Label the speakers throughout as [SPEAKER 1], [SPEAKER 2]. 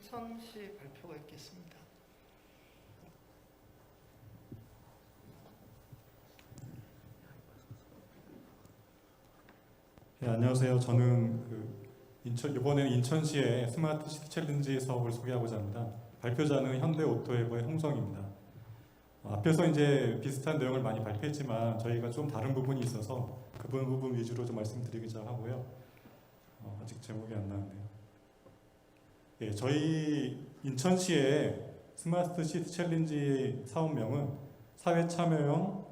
[SPEAKER 1] 인천시 발표가 있겠습니다.
[SPEAKER 2] 네, 안녕하세요. 저는 이번에는 인천시의 스마트 시티 챌린지 사업을 소개하고자 합니다. 발표자는 현대오토에버의 홍성입니다. 앞에서 이제 비슷한 내용을 많이 발표했지만 저희가 좀 다른 부분이 있어서 그 부분 위주로 좀 말씀드리고자 하고요. 아직 제목이 안 나왔네요. 예, 저희 인천시의 스마트 시티 챌린지 사업명은 사회 참여형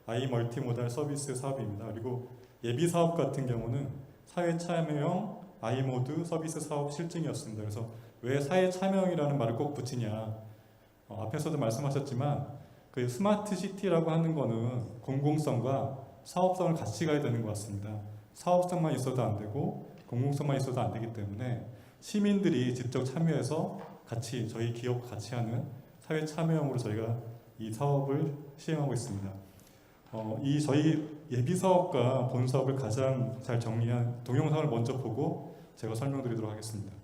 [SPEAKER 2] 아이 멀티모달 서비스 사업입니다. 그리고 예비 사업 같은 경우는 사회 참여형 아이모드 서비스 사업 실증이었습니다. 그래서 왜 사회 참여형이라는 말을 꼭 붙이냐? 앞에서도 말씀하셨지만 그 스마트 시티라고 하는 거는 공공성과 사업성을 같이 가야 되는 것 같습니다. 사업성만 있어도 안 되고 공공성만 있어도 안 되기 때문에 시민들이 직접 참여해서 같이 저희 기업과 같이 하는 사회 참여형으로 저희가 이 사업을 시행하고 있습니다. 이 저희 예비 사업과 본 사업을 가장 잘 정리한 동영상을 먼저 보고 제가 설명드리도록 하겠습니다.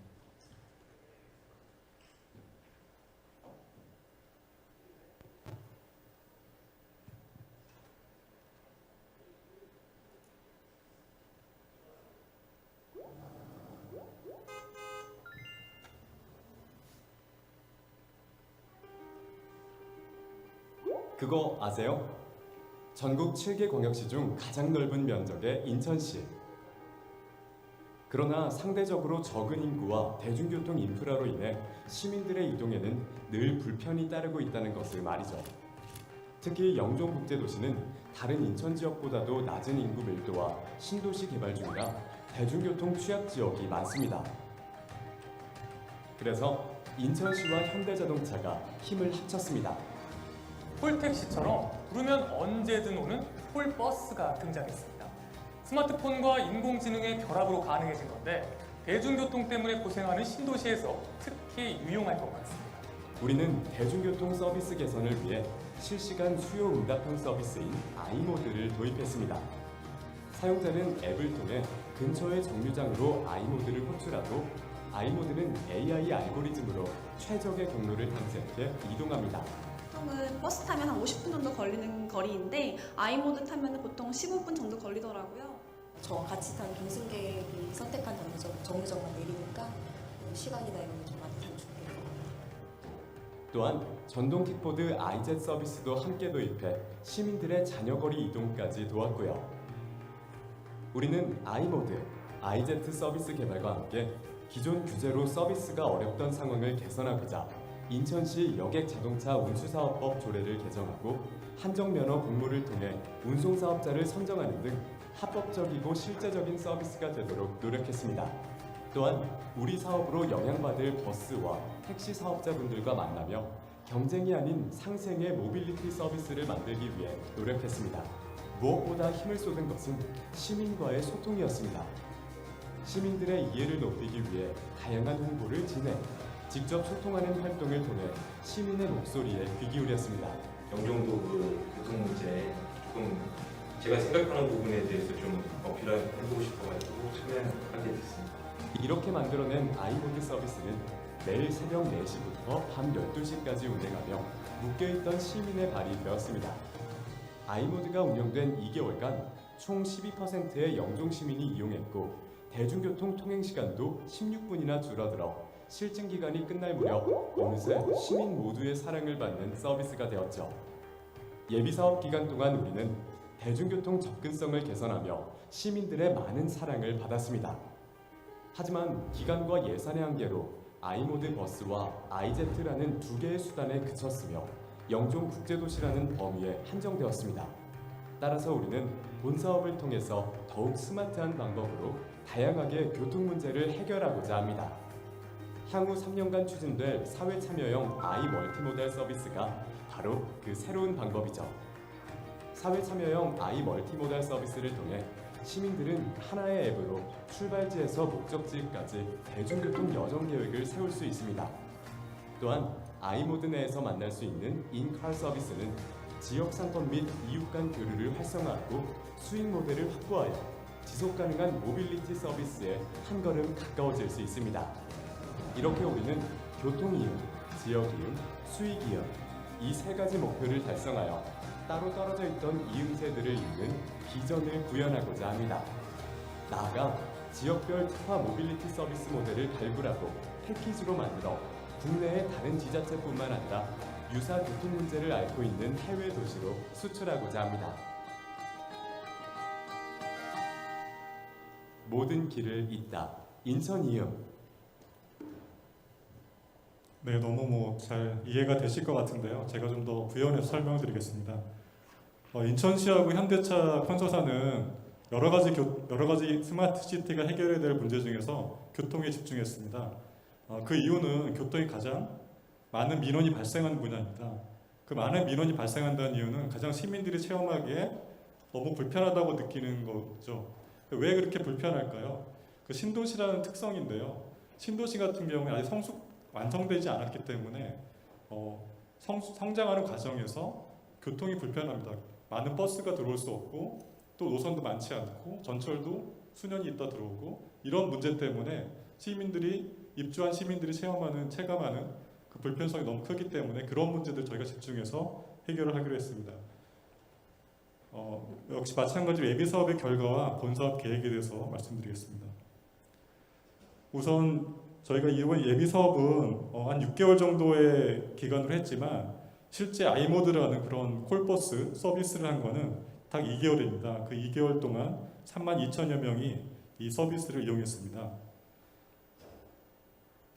[SPEAKER 3] 그거 아세요? 전국 7개 광역시 중 가장 넓은 면적의 인천시. 그러나 상대적으로 적은 인구와 대중교통 인프라로 인해 시민들의 이동에는 늘 불편이 따르고 있다는 것을 말이죠. 특히 영종국제도시는 다른 인천 지역보다도 낮은 인구 밀도와 신도시 개발 중이라 대중교통 취약 지역이 많습니다. 그래서 인천시와 현대자동차가 힘을 합쳤습니다.
[SPEAKER 4] 폴택시처럼 부르면 언제든 오는 폴버스가 등장했습니다. 스마트폰과 인공지능의 결합으로 가능해진 건데 대중교통 때문에 고생하는 신도시에서 특히 유용할 것 같습니다.
[SPEAKER 3] 우리는 대중교통 서비스 개선을 위해 실시간 수요 응답형 서비스인 아이모드를 도입했습니다. 사용자는 앱을 통해 근처의 정류장으로 아이모드를 호출하고 아이모드는 AI 알고리즘으로 최적의 경로를 탐색해 이동합니다.
[SPEAKER 5] 보통은 버스 타면 한 50분 정도 걸리는 거리인데 아이모드 타면 보통 15분 정도 걸리더라고요.
[SPEAKER 6] 저와 같이 탄 동승객이 선택한 정류장만 내리니까 시간이나 이런 게 좀 많이 단축돼요.
[SPEAKER 3] 또한 전동 킥보드 아이젯 서비스도 함께 도입해 시민들의 자녀거리 이동까지 도왔고요. 우리는 아이모드, 아이젯 서비스 개발과 함께 기존 규제로 서비스가 어렵던 상황을 개선하고자 인천시 여객자동차 운수사업법 조례를 개정하고 한정면허 공모를 통해 운송사업자를 선정하는 등 합법적이고 실제적인 서비스가 되도록 노력했습니다. 또한 우리 사업으로 영향받을 버스와 택시 사업자분들과 만나며 경쟁이 아닌 상생의 모빌리티 서비스를 만들기 위해 노력했습니다. 무엇보다 힘을 쏟은 것은 시민과의 소통이었습니다. 시민들의 이해를 높이기 위해 다양한 홍보를 진행, 직접 소통하는 활동을 통해 시민의 목소리에 귀 기울였습니다.
[SPEAKER 7] 영종도 교통 문제 조금 제가 생각하는 부분에 대해서 좀 어필해보고 싶어가지고 참여하게 됐습니다.
[SPEAKER 3] 이렇게 만들어낸 아이모드 서비스는 매일 새벽 4시부터 밤 12시까지 운행하며 묶여있던 시민의 발이 되었습니다. 아이모드가 운영된 2개월간 총 12%의 영종 시민이 이용했고 대중교통 통행 시간도 16분이나 줄어들어 실증 기간이 끝날 무렵 어느새 시민 모두의 사랑을 받는 서비스가 되었죠. 예비 사업 기간 동안 우리는 대중교통 접근성을 개선하며 시민들의 많은 사랑을 받았습니다. 하지만 기간과 예산의 한계로 아이모드 버스와 아이제트라는 두 개의 수단에 그쳤으며 영종 국제도시라는 범위에 한정되었습니다. 따라서 우리는 본 사업을 통해서 더욱 스마트한 방법으로 다양하게 교통 문제를 해결하고자 합니다. 향후 3년간 추진될 사회 참여형 아이 멀티모달 서비스가 바로 그 새로운 방법이죠. 사회 참여형 아이 멀티모달 서비스를 통해 시민들은 하나의 앱으로 출발지에서 목적지까지 대중교통 여정 계획을 세울 수 있습니다. 또한 아이모드 내에서 만날 수 있는 인카 서비스는 지역 상권 및 이웃 간 교류를 활성화하고 수익 모델을 확보하여 지속 가능한 모빌리티 서비스에 한 걸음 가까워질 수 있습니다. 이렇게 우리는 교통이용, 지역이용, 수익이용 이 세 가지 목표를 달성하여 따로 떨어져 있던 이음새들을 잇는 비전을 구현하고자 합니다. 나아가 지역별 특화 모빌리티 서비스 모델을 발굴하고 패키지로 만들어 국내의 다른 지자체뿐만 아니라 유사 교통 문제를 앓고 있는 해외 도시로 수출하고자 합니다. 모든 길을 잇다. 인천 이음.
[SPEAKER 2] 네, 너무 잘 이해가 되실 것 같은데요. 제가 좀 더 부연해서 설명드리겠습니다. 인천시하고 현대차 컨소사는 여러 가지 스마트 시티가 해결해야 될 문제 중에서 교통에 집중했습니다. 그 이유는 교통이 가장 많은 민원이 발생하는 분야입니다. 그 많은 민원이 발생한다는 이유는 가장 시민들이 체험하기에 너무 불편하다고 느끼는 거죠. 왜 그렇게 불편할까요? 그 신도시라는 특성인데요. 신도시 같은 경우에 아직 완성되지 않았기 때문에 성장하는 과정에서 교통이 불편합니다. 많은 버스가 들어올 수 없고 또 노선도 많지 않고 전철도 수년이 있다 들어오고 이런 문제 때문에 입주한 시민들이 체감하는 그 불편성이 너무 크기 때문에 그런 문제들 저희가 집중해서 해결을 하기로 했습니다. 역시 마찬가지로 예비 사업의 결과와 본 사업 계획에 대해서 말씀드리겠습니다. 우선 저희가 이번 예비 사업은 한 6개월 정도의 기간으로 했지만 실제 아이모드라는 그런 콜버스 서비스를 한 거는 딱 2개월입니다. 그 2개월 동안 32,000여 명이 이 서비스를 이용했습니다.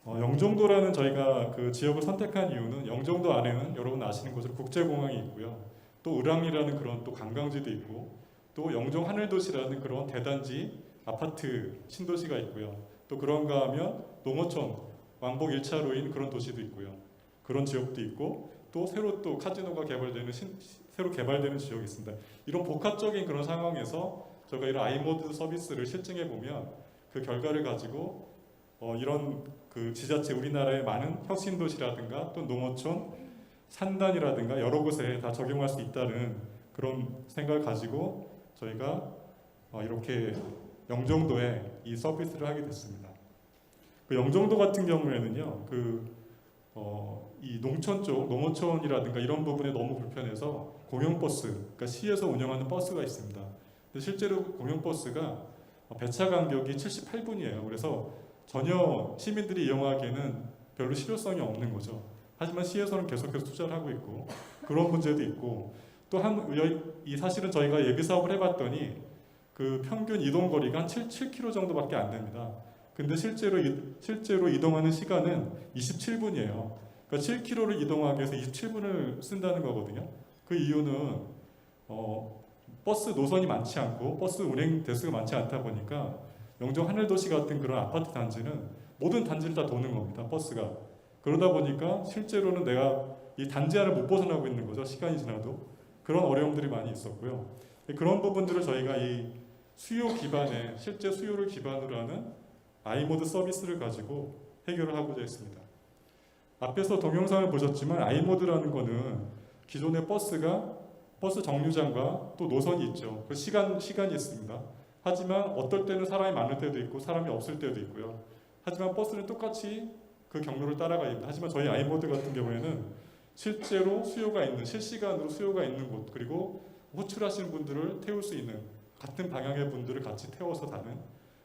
[SPEAKER 2] 영종도라는 저희가 그 지역을 선택한 이유는 영종도 안에는 여러분 아시는 것으로 국제공항이 있고요. 또 을왕리라는 그런 또 관광지도 있고 또 영종 하늘도시라는 그런 대단지 아파트 신도시가 있고요. 또 그런가 하면 농어촌 왕복 1차로인 그런 도시도 있고요. 그런 지역도 있고 또 새로 또 카지노가 새로 개발되는 지역이 있습니다. 이런 복합적인 그런 상황에서 저희가 이런 아이모드 서비스를 실증해 보면 그 결과를 가지고 이런 그 지자체 우리나라의 많은 혁신도시라든가 또 농어촌 산단이라든가 여러 곳에 다 적용할 수 있다는 그런 생각을 가지고 저희가 이렇게 영종도에 이 서비스를 하게 됐습니다. 그 영종도 같은 경우에는요, 이 농촌 쪽, 농어촌이라든가 이런 부분에 너무 불편해서 공영버스, 그러니까 시에서 운영하는 버스가 있습니다. 근데 실제로 공영버스가 배차 간격이 78분이에요. 그래서 전혀 시민들이 이용하기에는 별로 실효성이 없는 거죠. 하지만 시에서는 계속해서 투자를 하고 있고 그런 문제도 있고 또 사실은 저희가 예비 사업을 해봤더니 그 평균 이동 거리가 한 7km 정도밖에 안 됩니다. 근데 실제로 이동하는 시간은 27분이에요. 그러니까 7km를 이동하기 위해서 27분을 쓴다는 거거든요. 그 이유는 버스 노선이 많지 않고 버스 운행 대수가 많지 않다 보니까 영종 하늘도시 같은 그런 아파트 단지는 모든 단지를 다 도는 겁니다. 버스가. 그러다 보니까 실제로는 내가 이 단지 안을 못 벗어나고 있는 거죠. 시간이 지나도. 그런 어려움들이 많이 있었고요. 그런 부분들을 저희가 이 수요 기반의 실제 수요를 기반으로 하는 아이모드 서비스를 가지고 해결을 하고자 했습니다. 앞에서 동영상을 보셨지만 아이모드라는 거는 기존의 버스 정류장과 또 노선이 있죠. 그 시간이 있습니다. 하지만 어떨 때는 사람이 많을 때도 있고 사람이 없을 때도 있고요. 하지만 버스는 똑같이 그 경로를 따라가야 됩니다. 하지만 저희 아이모드 같은 경우에는 실제로 실시간으로 수요가 있는 곳 그리고 호출하시는 분들을 태울 수 있는 같은 방향의 분들을 같이 태워서 가는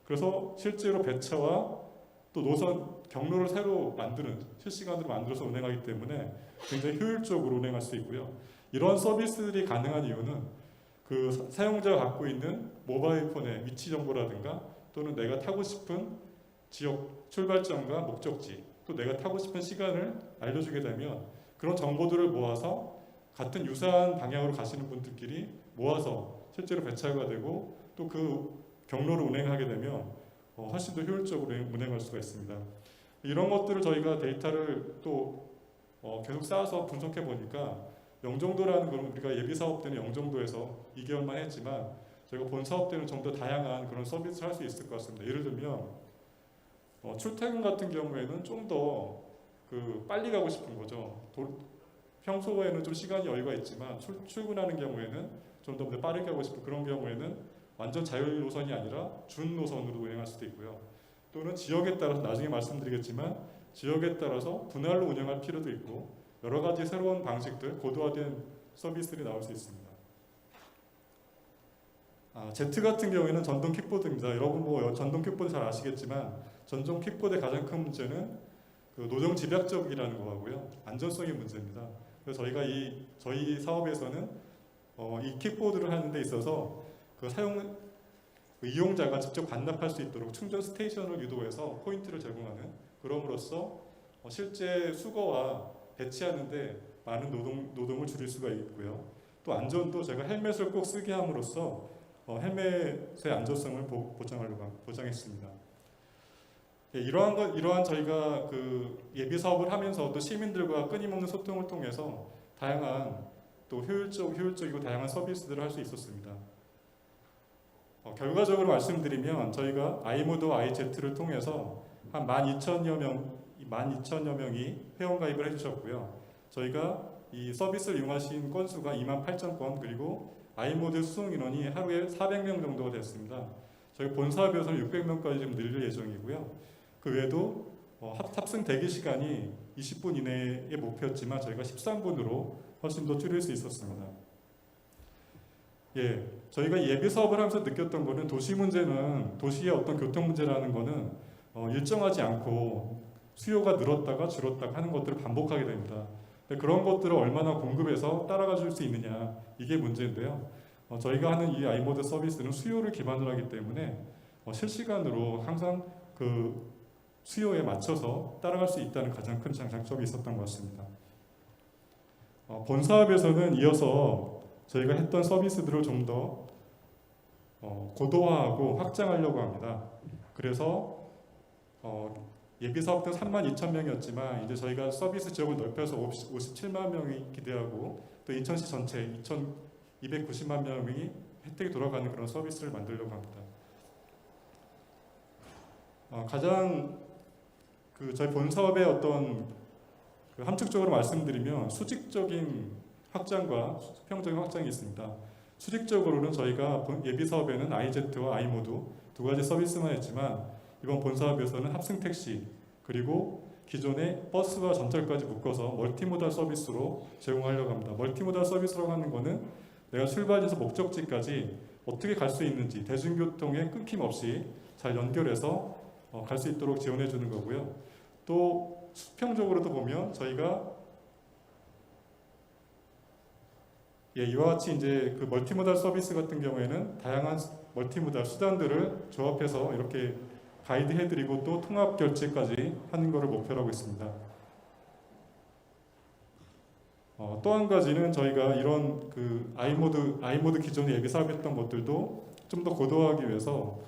[SPEAKER 2] 그래서 실제로 배차와 또 노선 경로를 새로 실시간으로 만들어서 운행하기 때문에 굉장히 효율적으로 운행할 수 있고요. 이런 서비스들이 가능한 이유는 그 사용자가 갖고 있는 모바일 폰의 위치 정보라든가 또는 내가 타고 싶은 지역 출발점과 목적지 또 내가 타고 싶은 시간을 알려주게 되면 그런 정보들을 모아서 같은 유사한 방향으로 가시는 분들끼리 모아서 실제로 배차가 되고 또 그 경로를 운행하게 되면 훨씬 더 효율적으로 운행할 수가 있습니다. 이런 것들을 저희가 데이터를 또 계속 쌓아서 분석해 보니까 영종도라는 건 우리가 예비 사업 때는 영종도에서 2개월만 했지만 저희가 본 사업 때는 좀 더 다양한 그런 서비스를 할 수 있을 것 같습니다. 예를 들면 출퇴근 같은 경우에는 좀 더 빨리 가고 싶은 거죠. 평소에는 좀 시간이 여유가 있지만 출근하는 경우에는 좀 더 빠르게 가고 싶은 그런 경우에는 완전 자율 노선이 아니라 준 노선으로 운행할 수도 있고요. 또는 지역에 따라서 나중에 말씀드리겠지만 지역에 따라서 분할로 운영할 필요도 있고 여러 가지 새로운 방식들, 고도화된 서비스들이 나올 수 있습니다. Z 같은 경우에는 전동 킥보드입니다. 여러분 뭐 전동 킥보드 잘 아시겠지만 전동 킥보드의 가장 큰 문제는 그 노동 집약적이라는 거하고요. 안전성의 문제입니다. 그래서 저희가 저희 사업에서는 이 킥보드를 하는 데 있어서 그 이용자가 직접 반납할 수 있도록 충전 스테이션을 유도해서 포인트를 제공하는, 그럼으로써 실제 수거와 배치하는데 많은 노동을 줄일 수가 있고요. 또 안전도 제가 헬멧을 꼭 쓰게 함으로써 헬멧의 안전성을 보장했습니다. 예, 이러한 저희가 그 예비 사업을 하면서도 시민들과 끊임없는 소통을 통해서 다양한 또 효율적이고 다양한 서비스들을 할 수 있었습니다. 결과적으로 말씀드리면 저희가 i모드와 iZ를 통해서 한 12,000여 명이 회원가입을 해주셨고요. 저희가 이 서비스를 이용하신 건수가 28,000건, 그리고 i모드 수송 인원이 하루에 400명 정도가 됐습니다. 저희 본 사업에서는 600명까지 좀 늘릴 예정이고요. 그 외에도 탑승 대기 시간이 20분 이내의 목표였지만 저희가 13분으로 훨씬 더 줄일 수 있었습니다. 예, 저희가 예비 사업을 하면서 느꼈던 거는 도시 문제는, 도시의 어떤 교통 문제라는 거는 일정하지 않고 수요가 늘었다가 줄었다가 하는 것들을 반복하게 됩니다. 그런 것들을 얼마나 공급해서 따라가 줄 수 있느냐, 이게 문제인데요. 저희가 하는 이 i모드 서비스는 수요를 기반으로 하기 때문에 실시간으로 항상 그 수요에 맞춰서 따라갈 수 있다는 가장 큰 장점이 있었던 것 같습니다. 본 사업에서는 이어서 저희가 했던 서비스들을 좀 더 고도화하고 확장하려고 합니다. 그래서 예비 사업 때 32,000명이었지만 이제 저희가 서비스 지역을 넓혀서 57만 명이 기대하고 또 인천시 전체 2,290만 명이 혜택이 돌아가는 그런 서비스를 만들려고 합니다. 가장 저희 본 사업의 어떤 함축적으로 말씀드리면 수직적인 확장과 수평적인 확장이 있습니다. 수직적으로는 저희가 예비 사업에는 iZ와 i모드 두 가지 서비스만 했지만 이번 본 사업에서는 합승 택시 그리고 기존의 버스와 전철까지 묶어서 멀티모달 서비스로 제공하려고 합니다. 멀티모달 서비스라고 하는 것은 내가 출발해서 목적지까지 어떻게 갈 수 있는지 대중교통에 끊김없이 잘 연결해서 갈 수 있도록 지원해 주는 거고요. 또 수평적으로도 보면 저희가 이와 같이 이제 그 멀티모달 서비스 같은 경우에는 다양한 멀티모달 수단들을 조합해서 이렇게 가이드해드리고 또 통합 결제까지 하는 것을 목표로 하고 있습니다. 또 한 가지는 저희가 이런 그 i모드 기존에 예비 사업했던 것들도 좀 더 고도화하기 위해서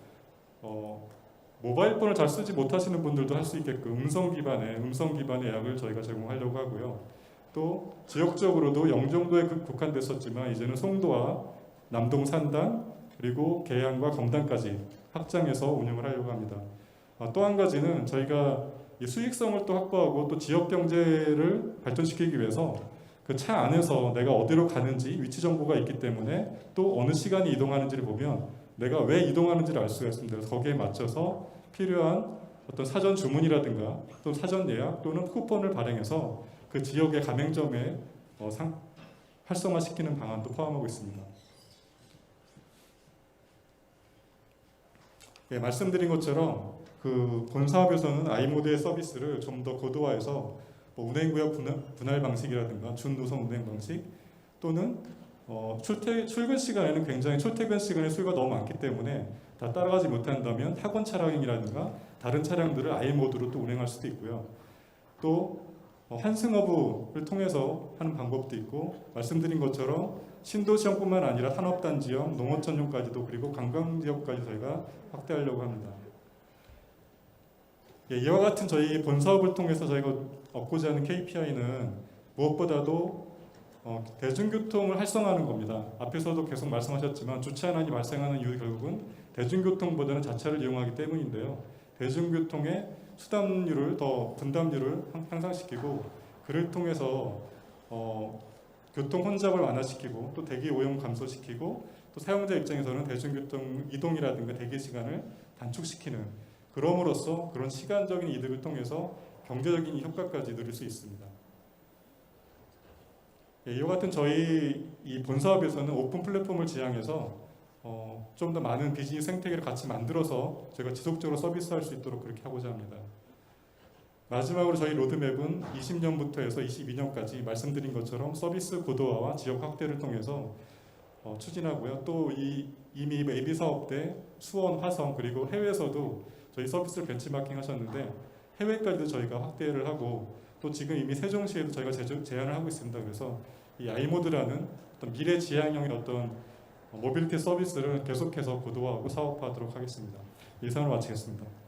[SPEAKER 2] 모바일 폰을 잘 쓰지 못하시는 분들도 할 수 있게끔 음성 기반의 예약을 저희가 제공하려고 하고요. 또 지역적으로도 영종도에 국한됐었지만 이제는 송도와 남동 산단 그리고 계양과 검단까지 확장해서 운영을 하려고 합니다. 또 한 가지는 저희가 이 수익성을 또 확보하고 또 지역 경제를 발전시키기 위해서 그 차 안에서 내가 어디로 가는지 위치 정보가 있기 때문에 또 어느 시간에 이동하는지를 보면 내가 왜 이동하는지를 알 수가 있습니다. 그래서 거기에 맞춰서 필요한 어떤 사전 주문이라든가 또 사전 예약 또는 쿠폰을 발행해서 그 지역의 가맹점에 활성화시키는 방안도 포함하고 있습니다. 예, 말씀드린 것처럼 그 본 사업에서는 i모드의 서비스를 좀 더 고도화해서 운행구역 분할 방식이라든가 준노선 운행 방식 또는 출근 시간에는 굉장히 출퇴근 시간에 수요가 너무 많기 때문에 다 따라가지 못한다면 학원 차량이라든가 다른 차량들을 i모드로 또 운행할 수도 있고요. 또 환승허브를 통해서 하는 방법도 있고 말씀드린 것처럼 신도시형뿐만 아니라 산업단지형, 농어촌용까지도 그리고 관광지역까지 저희가 확대하려고 합니다. 예, 이와 같은 저희 본 사업을 통해서 저희가 얻고자 하는 KPI는 무엇보다도 대중교통을 활성화하는 겁니다. 앞에서도 계속 말씀하셨지만 주차난이 발생하는 이유 결국은 대중교통보다는 자차를 이용하기 때문인데요. 대중교통의 수담률을 더 분담률을 향상시키고 그를 통해서 교통 혼잡을 완화시키고 또 대기 오염 감소시키고 또 사용자 입장에서는 대중교통 이동이라든가 대기 시간을 단축시키는 그럼으로써 그런 시간적인 이득을 통해서 경제적인 효과까지 누릴 수 있습니다. 예, 이와 같은 저희 이 본사업에서는 오픈 플랫폼을 지향해서 좀 더 많은 비즈니스 생태계를 같이 만들어서 저희가 지속적으로 서비스할 수 있도록 그렇게 하고자 합니다. 마지막으로 저희 로드맵은 20년부터 해서 22년까지 말씀드린 것처럼 서비스 고도화와 지역 확대를 통해서 추진하고요. 또 이미 AB 사업 때 수원, 화성 그리고 해외에서도 저희 서비스를 벤치마킹 하셨는데 해외까지도 저희가 확대를 하고 또 지금 이미 세종시에도 저희가 제안을 하고 있습니다. 그래서 이 아이모드라는 어떤 미래 지향형의 어떤 모빌리티 서비스를 계속해서 고도화하고 사업화하도록 하겠습니다. 이상으로 마치겠습니다.